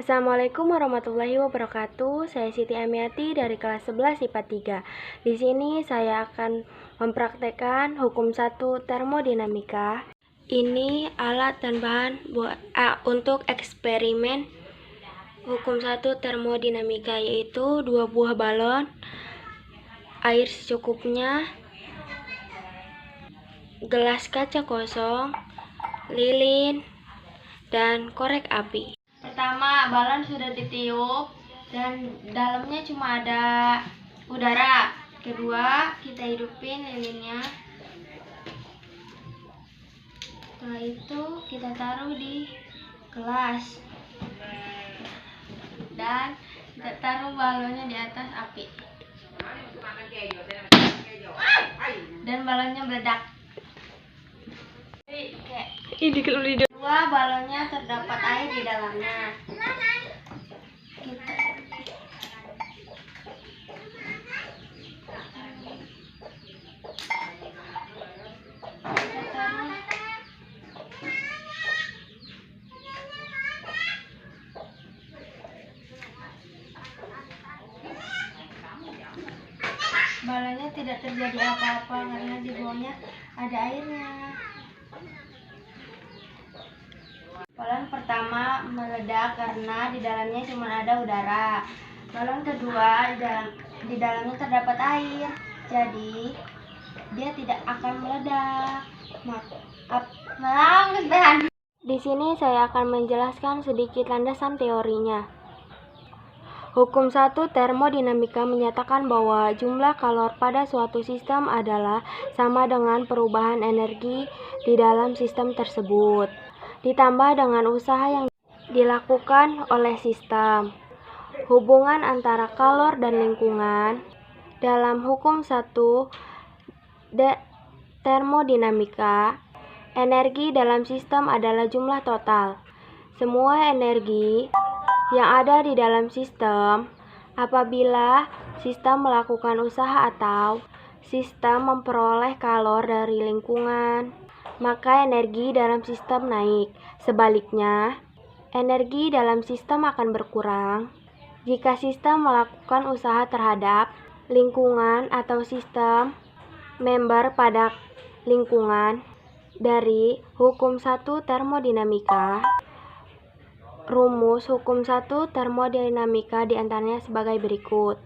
Assalamualaikum warahmatullahi wabarakatuh. Saya Siti Amiati dari kelas 11 IPA 3. Di sini saya akan mempraktekkan hukum 1 termodinamika. Ini alat dan bahan untuk eksperimen hukum 1 termodinamika, yaitu 2 buah balon, air secukupnya, gelas kaca kosong, lilin, dan korek api. Pertama, balon sudah ditiup dan dalamnya cuma ada udara. Kedua, kita hidupin lilinnya. Setelah itu kita taruh di gelas dan kita taruh balonnya di atas api dan balonnya meledak. Kedua, balonnya terdapat air di dalamnya. Balonnya tidak terjadi apa-apa karena di bawahnya ada airnya. Balon pertama meledak karena di dalamnya cuma ada udara. Balon kedua di dalamnya terdapat air, jadi dia tidak akan meledak. Di sini saya akan menjelaskan sedikit landasan teorinya. Hukum 1 termodinamika menyatakan bahwa jumlah kalor pada suatu sistem adalah sama dengan perubahan energi di dalam sistem tersebut, ditambah dengan usaha yang dilakukan oleh sistem. Hubungan antara kalor dan lingkungan. Dalam hukum 1 termodinamika, energi dalam sistem adalah jumlah total. Semua energi yang ada di dalam sistem, apabila sistem melakukan usaha atau sistem memperoleh kalor dari lingkungan, maka energi dalam sistem naik. Sebaliknya, energi dalam sistem akan berkurang jika sistem melakukan usaha terhadap lingkungan atau sistem member pada lingkungan. Dari hukum 1 termodinamika, rumus hukum 1 termodinamika diantaranya sebagai berikut.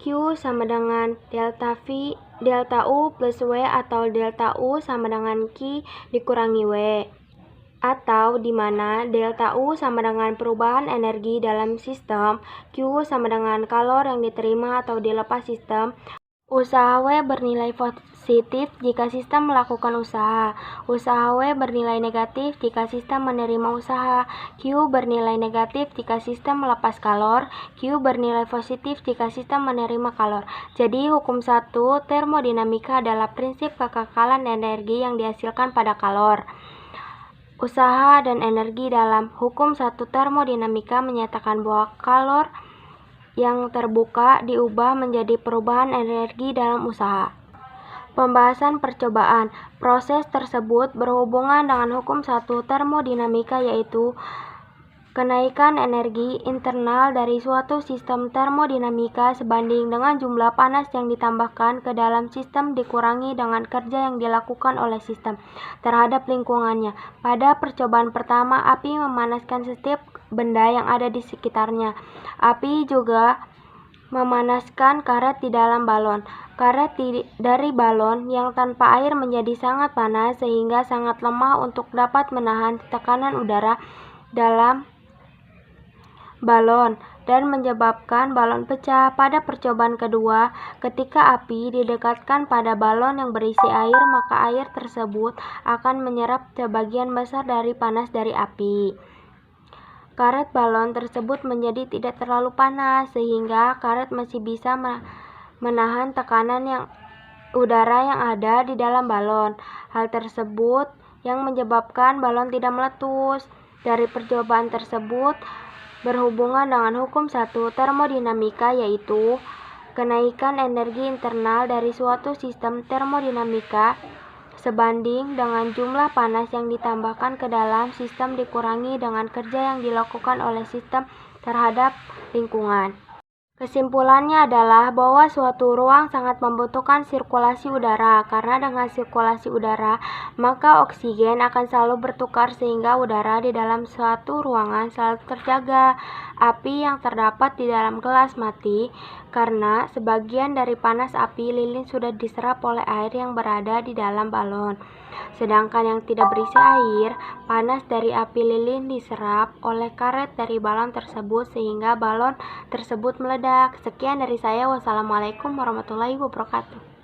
Q sama dengan delta V, delta U plus W, atau delta U sama dengan Q dikurangi W, atau di mana delta U sama dengan perubahan energi dalam sistem, Q sama dengan kalor yang diterima atau dilepas sistem. Usaha W bernilai positif jika sistem melakukan usaha. Usaha W bernilai negatif jika sistem menerima usaha. Q bernilai negatif jika sistem melepas kalor. Q bernilai positif jika sistem menerima kalor. Jadi hukum 1 termodinamika adalah prinsip kekekalan energi yang dihasilkan pada kalor. Usaha dan energi dalam hukum 1 termodinamika menyatakan bahwa kalor yang terbuka diubah menjadi perubahan energi dalam usaha. Pembahasan percobaan. Proses tersebut berhubungan dengan hukum 1 termodinamika, yaitu kenaikan energi internal dari suatu sistem termodinamika sebanding dengan jumlah panas yang ditambahkan ke dalam sistem dikurangi dengan kerja yang dilakukan oleh sistem terhadap lingkungannya. Pada percobaan pertama, api memanaskan setiap benda yang ada di sekitarnya. Api juga memanaskan karet di dalam balon. Karet dari balon yang tanpa air menjadi sangat panas sehingga sangat lemah untuk dapat menahan tekanan udara dalam balon dan menyebabkan balon pecah. Pada percobaan kedua, ketika api didekatkan pada balon yang berisi air, maka air tersebut akan menyerap sebagian besar dari panas dari api. Karet balon tersebut menjadi tidak terlalu panas sehingga karet masih bisa menahan tekanan udara yang ada di dalam balon. Hal tersebut yang menyebabkan balon tidak meletus. Dari percobaan tersebut berhubungan dengan hukum 1 termodinamika, yaitu kenaikan energi internal dari suatu sistem termodinamika sebanding dengan jumlah panas yang ditambahkan ke dalam sistem dikurangi dengan kerja yang dilakukan oleh sistem terhadap lingkungan. Kesimpulannya adalah bahwa suatu ruang sangat membutuhkan sirkulasi udara, karena dengan sirkulasi udara, maka oksigen akan selalu bertukar sehingga udara di dalam suatu ruangan selalu terjaga. Api yang terdapat di dalam gelas mati karena sebagian dari panas api lilin sudah diserap oleh air yang berada di dalam balon. Sedangkan yang tidak berisi air, panas dari api lilin diserap oleh karet dari balon tersebut sehingga balon tersebut meledak. Sekian dari saya. Wassalamualaikum warahmatullahi wabarakatuh.